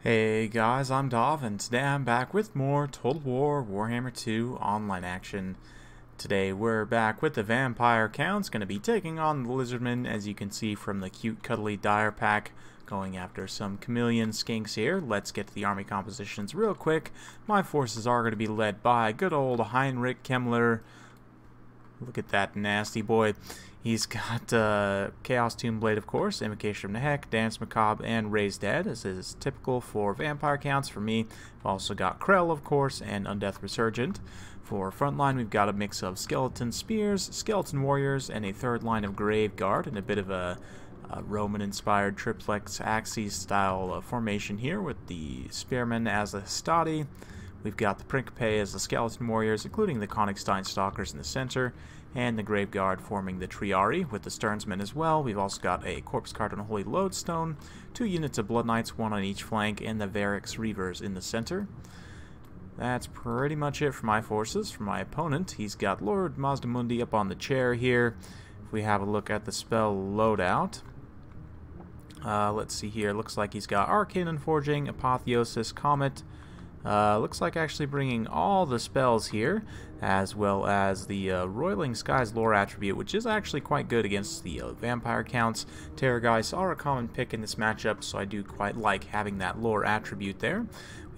Hey guys, I'm Dov, and today I'm back with more Total War Warhammer 2 online action. Today we're back with the Vampire Count's going to be taking on the Lizardmen, as you can see from the cute cuddly dire pack, going after some chameleon skinks here. Let's get to the army compositions real quick. My forces are going to be led by good old Heinrich Kemmler. Look at that nasty boy. He's got Chaos Tomb Blade, of course, Invocation of Nehek, Danse Macabre, and Raise Dead, as is typical for Vampire Counts for me. I've also got Krell, of course, and Undeath Resurgent. For Frontline, we've got a mix of Skeleton Spears, Skeleton Warriors, and a third line of Grave Guard, and a bit of a Roman-inspired triplex axis-style formation here, with the Spearmen as the Hastati. We've got the Principe as the Skeleton Warriors, including the Konigstein Stalkers in the center, and the Grave Guard forming the Triari, with the Sternsmen as well. We've also got a Corpse Card and a Holy Lodestone, 2 units of Blood Knights, 1 on each flank, and the Varix Reavers in the center. That's pretty much it for my forces. For my opponent, he's got Lord Mazdamundi up on the chair here. If we have a look at the spell loadout, let's see here. Looks like he's got Arcane Unforging, Apotheosis, Comet. Looks like actually bringing all the spells here, as well as the Roiling Skies lore attribute, which is actually quite good against the Vampire Counts. Terrorgeist are a common pick in this matchup, so I do quite like having that lore attribute there.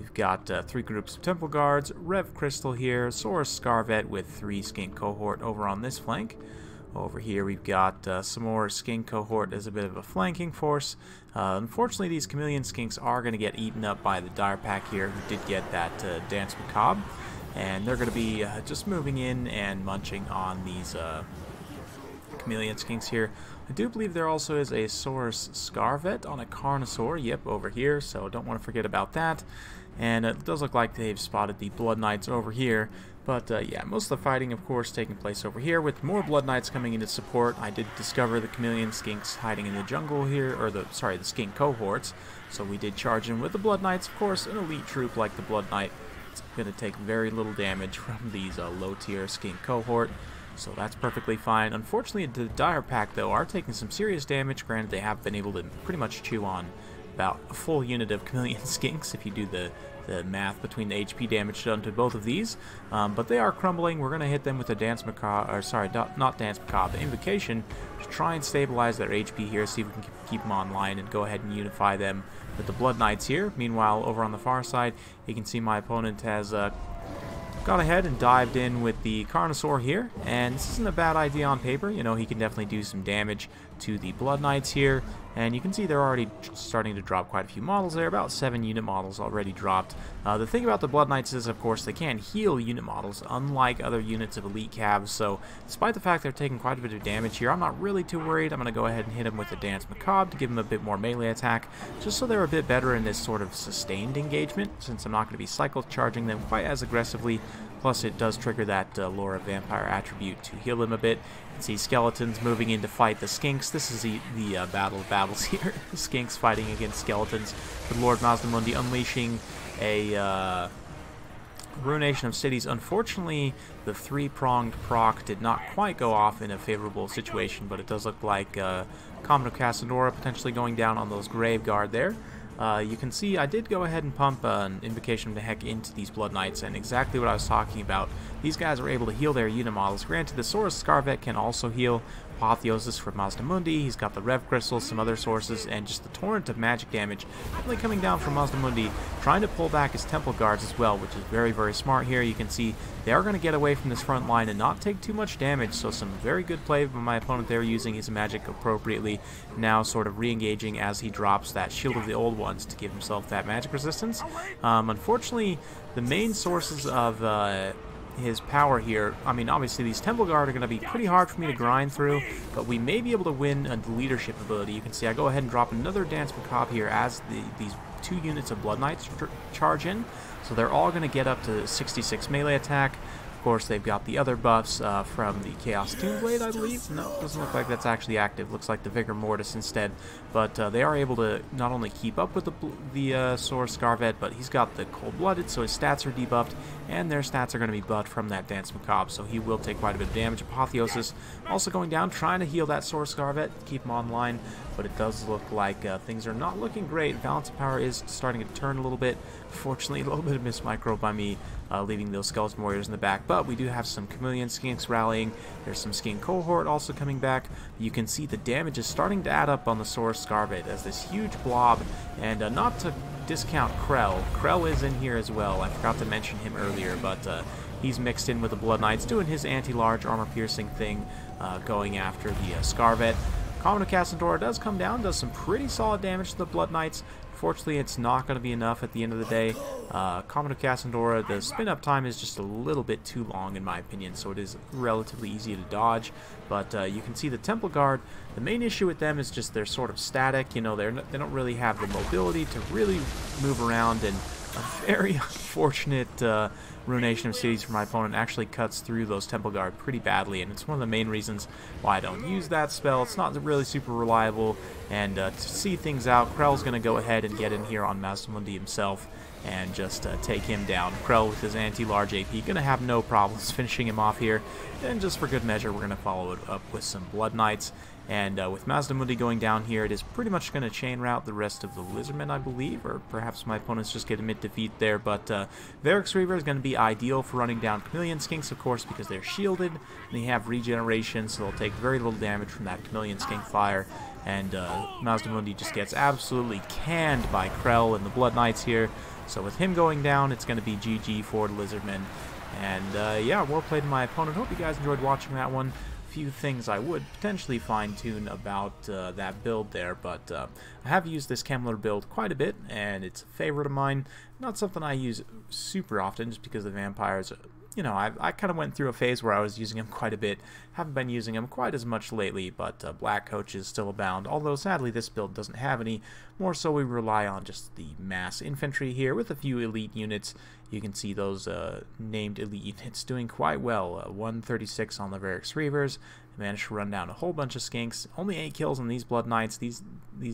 We've got 3 groups of Temple Guards, Rev Crystal here, Saurus Scarvet with 3 Skink Cohort over on this flank. Over here we've got some more Skink Cohort as a bit of a flanking force. Unfortunately, these Chameleon Skinks are going to get eaten up by the Dire Pack here, who did get that Danse Macabre. And they're going to be just moving in and munching on these Chameleon Skinks here. I do believe there also is a Saurus Scarvet on a Carnosaur, yep, over here, so don't want to forget about that. And it does look like they've spotted the Blood Knights over here. But yeah, most of the fighting, of course, taking place over here, with more Blood Knights coming into support. I did discover the Chameleon Skinks hiding in the jungle here, or the Skink Cohorts. So we did charge in with the Blood Knights, of course. An elite troop like the Blood Knight, it's going to take very little damage from these low-tier Skink Cohort. So that's perfectly fine. Unfortunately, the Dire Pack, though, are taking some serious damage. Granted, they have been able to pretty much chew on about a full unit of Chameleon Skinks if you do the math between the HP damage done to both of these. But they are crumbling. We're going to hit them with the Danse Macabre, or sorry, not Danse Macabre, the Invocation, to try and stabilize their HP here, see if we can keep them online and go ahead and unify them with the Blood Knights here. Meanwhile, over on the far side, you can see my opponent has got ahead and dived in with the Carnosaur here, and this isn't a bad idea on paper. You know, he can definitely do some damage to the Blood Knights here, and you can see they're already starting to drop quite a few models there, about 7 unit models already dropped. The thing about the Blood Knights is, of course, they can heal unit models, unlike other units of Elite Cavs, so despite the fact they're taking quite a bit of damage here, I'm not really too worried. I'm going to go ahead and hit them with the Danse Macabre to give them a bit more melee attack, just so they're a bit better in this sort of sustained engagement, since I'm not going to be cycle charging them quite as aggressively. Plus, it does trigger that Lore of Vampire attribute to heal them a bit. You can see skeletons moving in to fight the Skinks. This is the Battle of Battles here. The Skinks fighting against skeletons, with Lord Mazdamundi unleashing a Ruination of Cities. Unfortunately, the 3-pronged proc did not quite go off in a favorable situation, but it does look like Comet of Casanora potentially going down on those Grave Guard there. You can see I did go ahead and pump an Invocation of Nehek into these Blood Knights, and exactly what I was talking about. These guys are able to heal their unit models. Granted, the Saurus Scarvet can also heal. Apotheosis for Mazdamundi, he's got the Rev Crystals, some other sources, and just the torrent of magic damage really coming down from Mazdamundi, trying to pull back his Temple Guards as well, which is very, very smart here. You can see they are going to get away from this front line and not take too much damage, so some very good play by my opponent there, using his magic appropriately, now sort of re-engaging as he drops that Shield of the Old Ones to give himself that magic resistance. Unfortunately, the main sources of his power here, I mean, obviously these Temple Guard are going to be pretty hard for me to grind through, but we may be able to win a leadership ability. You can see I go ahead and drop another Danse Macabre here as these 2 units of Blood Knights charge in, so they're all going to get up to 66 melee attack. Of course, they've got the other buffs from the Chaos Tomb Blade, I believe. No, doesn't look like that's actually active. Looks like the Vigor Mortis instead. But they are able to not only keep up with the Sword Scarvet, but he's got the Cold-Blooded, so his stats are debuffed, and their stats are going to be buffed from that Danse Macabre, so he will take quite a bit of damage. Apotheosis also going down, trying to heal that Sword Scarvet, keep him online, but it does look like things are not looking great. Balance of power is starting to turn a little bit. Fortunately, a little bit of miss micro by me, leaving those Skeleton Warriors in the back, but we do have some Chameleon Skinks rallying. There's some Skink Cohort also coming back. You can see the damage is starting to add up on the Sword Scarvet as this huge blob, and not to discount Krell. Krell is in here as well. I forgot to mention him earlier, but he's mixed in with the Blood Knights, doing his anti-large armor-piercing thing, going after the Scarvet. Common of Cassandora does come down, does some pretty solid damage to the Blood Knights. Fortunately, it's not going to be enough at the end of the day. Common of Cassandora, the spin-up time is just a little bit too long in my opinion, so it is relatively easy to dodge. But you can see the Temple Guard. The main issue with them is just they're sort of static. You know, they don't really have the mobility to really move around, and a very unfortunate Ruination of Cities for my opponent actually cuts through those Temple Guard pretty badly, and it's one of the main reasons why I don't use that spell. It's not really super reliable, and to see things out, Krell's going to go ahead and get in here on Mazdamundi himself and just take him down. Krell with his anti-large AP going to have no problems finishing him off here, and just for good measure, we're going to follow it up with some Blood Knights. And with Mazdamundi going down here, it is pretty much going to chain route the rest of the Lizardmen, I believe, or perhaps my opponents just get a mid-defeat there. But Varix Reaver is going to be ideal for running down Chameleon Skinks, of course, because they're shielded, and they have regeneration, so they'll take very little damage from that Chameleon Skink fire. And Mazdamundi just gets absolutely canned by Krell and the Blood Knights here. So with him going down, it's going to be GG for the Lizardmen. And yeah, well played my opponent. Hope you guys enjoyed watching that one. Few things I would potentially fine-tune about that build there, but I have used this Kemmler build quite a bit, and it's a favorite of mine. Not something I use super often, just because the vampires, you know, I kind of went through a phase where I was using them quite a bit. Haven't been using them quite as much lately, but black coaches still abound, although sadly this build doesn't have any. More so we rely on just the mass infantry here with a few elite units. You can see those named elite units doing quite well. 136 on the Varix Reavers. Managed to run down a whole bunch of skinks. Only 8 kills on these Blood Knights. These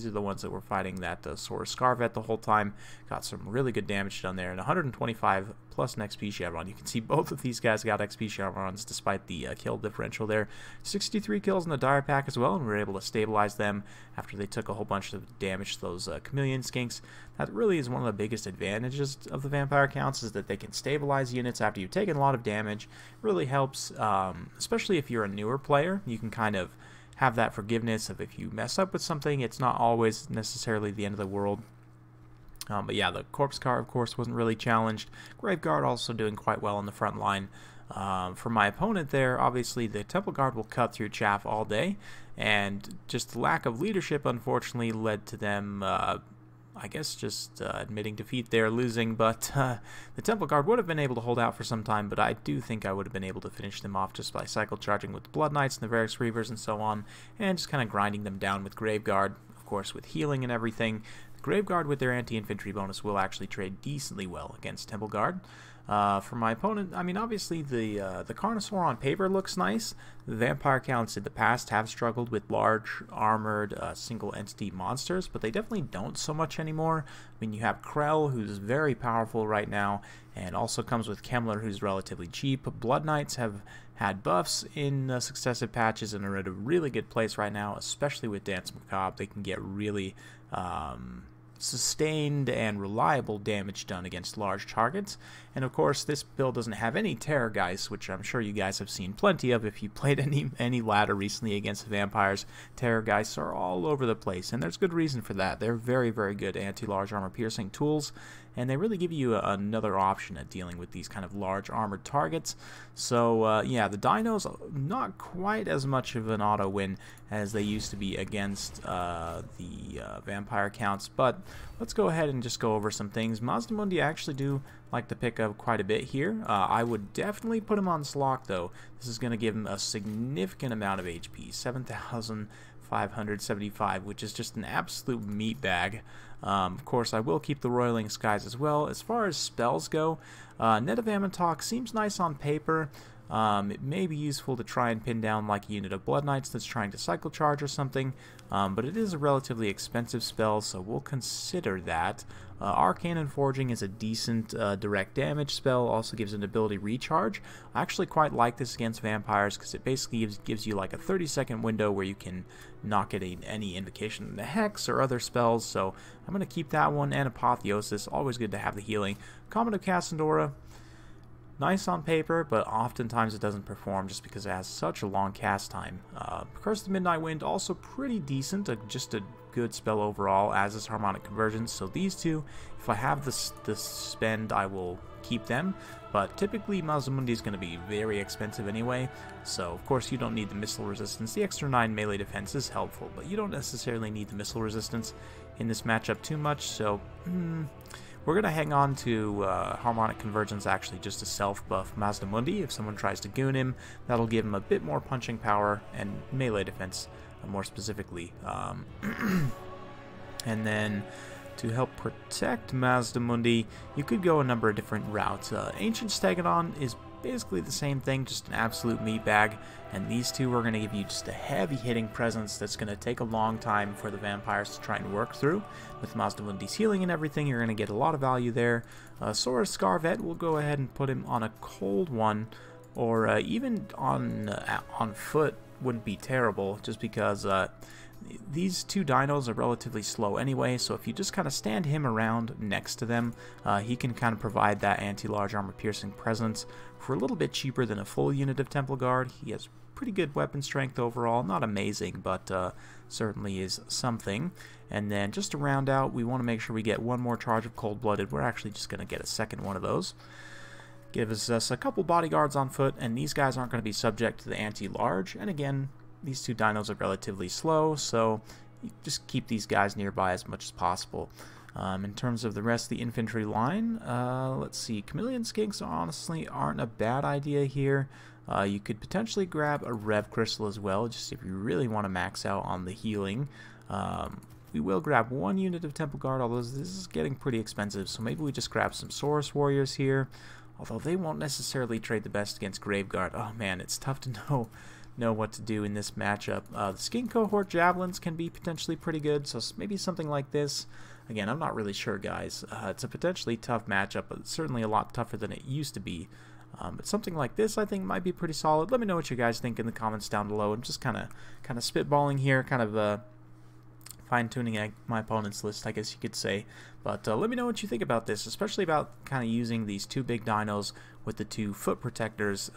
are the ones that were fighting that Sword Scarvet the whole time. Got some really good damage done there. And 125 plus an XP Chevron. You can see both of these guys got XP Chevrons despite the kill differential there. 63 kills in the Dire Pack as well, and we were able to stabilize them after they took a whole bunch of damage to those Chameleon Skinks. That really is one of the biggest advantages of the Vampire counts, is that they can stabilize units after you've taken a lot of damage. It really helps, especially if you're a newer player. You can kind of have that forgiveness of if you mess up with something, it's not always necessarily the end of the world. But yeah, the Corpse Guard, of course, wasn't really challenged. Graveguard also doing quite well on the front line. For my opponent there, obviously the Temple Guard will cut through chaff all day, and just the lack of leadership, unfortunately, led to them I guess just admitting defeat there, losing, but the Temple Guard would have been able to hold out for some time, but I do think I would have been able to finish them off just by cycle charging with the Blood Knights and the Varix Reavers and so on, and just kind of grinding them down with Graveguard, of course with healing and everything. The Graveguard with their anti-infantry bonus will actually trade decently well against Temple Guard. For my opponent, I mean, obviously the Carnosaur on paper looks nice. The Vampire counts in the past have struggled with large, armored, single-entity monsters, but they definitely don't so much anymore. I mean, you have Krell, who's very powerful right now, and also comes with Kemmler, who's relatively cheap. Blood Knights have had buffs in successive patches and are at a really good place right now, especially with Danse Macabre. They can get really sustained and reliable damage done against large targets. And of course, this build doesn't have any Terrorgeist, which I'm sure you guys have seen plenty of if you played any ladder recently against vampires. Terrorgeists are all over the place, and there's good reason for that. They're very, very good anti-large armor piercing tools, and they really give you another option at dealing with these kind of large armored targets. So yeah, the Dinos, not quite as much of an auto win as they used to be against the Vampire counts, but let's go ahead and just go over some things. Mazdamundi actually do like to pick up quite a bit here. I would definitely put him on Slock, though. This is going to give him a significant amount of HP, 575, which is just an absolute meat bag. Of course, I will keep the Roiling Skies as well. As far as spells go, Net of Ammontalk seems nice on paper. It may be useful to try and pin down like a unit of Blood Knights that's trying to cycle charge or something, but it is a relatively expensive spell, so we'll consider that. Arcane and Forging is a decent direct damage spell, also gives an ability recharge. I actually quite like this against vampires because it basically gives you like a 30-second window where you can not get any invocation in the Hex or other spells, so I'm going to keep that one. And Apotheosis, always good to have the healing. Comet of Cassandora, nice on paper, but oftentimes it doesn't perform just because it has such a long cast time. Curse of the Midnight Wind, also pretty decent, just a good spell overall, as is Harmonic Convergence. So these two, if I have the spend, I will keep them. But typically Mazdamundi is going to be very expensive anyway, so of course you don't need the missile resistance. The extra 9 melee defense is helpful, but you don't necessarily need the missile resistance in this matchup too much, so we're going to hang on to Harmonic Convergence, actually, just to self-buff Mazdamundi. If someone tries to goon him, that'll give him a bit more punching power and melee defense, more specifically. And then, to help protect Mazdamundi, you could go a number of different routes. Ancient Stegodon is basically the same thing, just an absolute meat bag, and these two are going to give you just a heavy hitting presence that's going to take a long time for the vampires to try and work through. With Mazdamundi's healing and everything, you're going to get a lot of value there. Sora Scarvet, we'll go ahead and put him on a cold one, or even on foot wouldn't be terrible, just because these two dinos are relatively slow anyway, so if you just kind of stand him around next to them, he can kind of provide that anti-large armor-piercing presence for a little bit cheaper than a full unit of Temple Guard. He has pretty good weapon strength overall, not amazing, but certainly is something. And then just to round out, we want to make sure we get one more charge of Cold-Blooded. We're actually just going to get a second one of those. Gives us a couple bodyguards on foot, and these guys aren't going to be subject to the anti-large, and again, these two dinos are relatively slow, so you just keep these guys nearby as much as possible. In terms of the rest of the infantry line, let's see, Chameleon Skinks honestly aren't a bad idea here. You could potentially grab a Rev Crystal as well, just if you really want to max out on the healing. We will grab one unit of Temple Guard, although this is getting pretty expensive, so maybe we just grab some Saurus Warriors here, although they won't necessarily trade the best against Graveguard. Oh man, it's tough to know what to do in this matchup. The Skin Cohort Javelins can be potentially pretty good, so maybe something like this. Again, I'm not really sure, guys. It's a potentially tough matchup, but it's certainly a lot tougher than it used to be. But something like this, I think, might be pretty solid. Let me know what you guys think in the comments down below. I'm just kind of spitballing here, kind of fine-tuning my opponent's list, I guess you could say. But let me know what you think about this, especially about kind of using these two big dinos with the two foot protectors.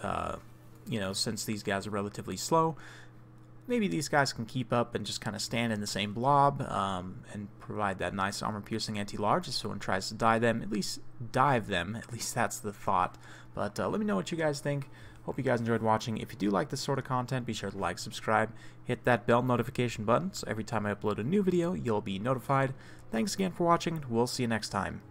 You know, since these guys are relatively slow, maybe these guys can keep up and just kind of stand in the same blob and provide that nice armor-piercing anti-large. If someone tries to dive them, at least that's the thought. But let me know what you guys think. Hope you guys enjoyed watching. If you do like this sort of content, be sure to like, subscribe, hit that bell notification button, so every time I upload a new video, you'll be notified. Thanks again for watching, and we'll see you next time.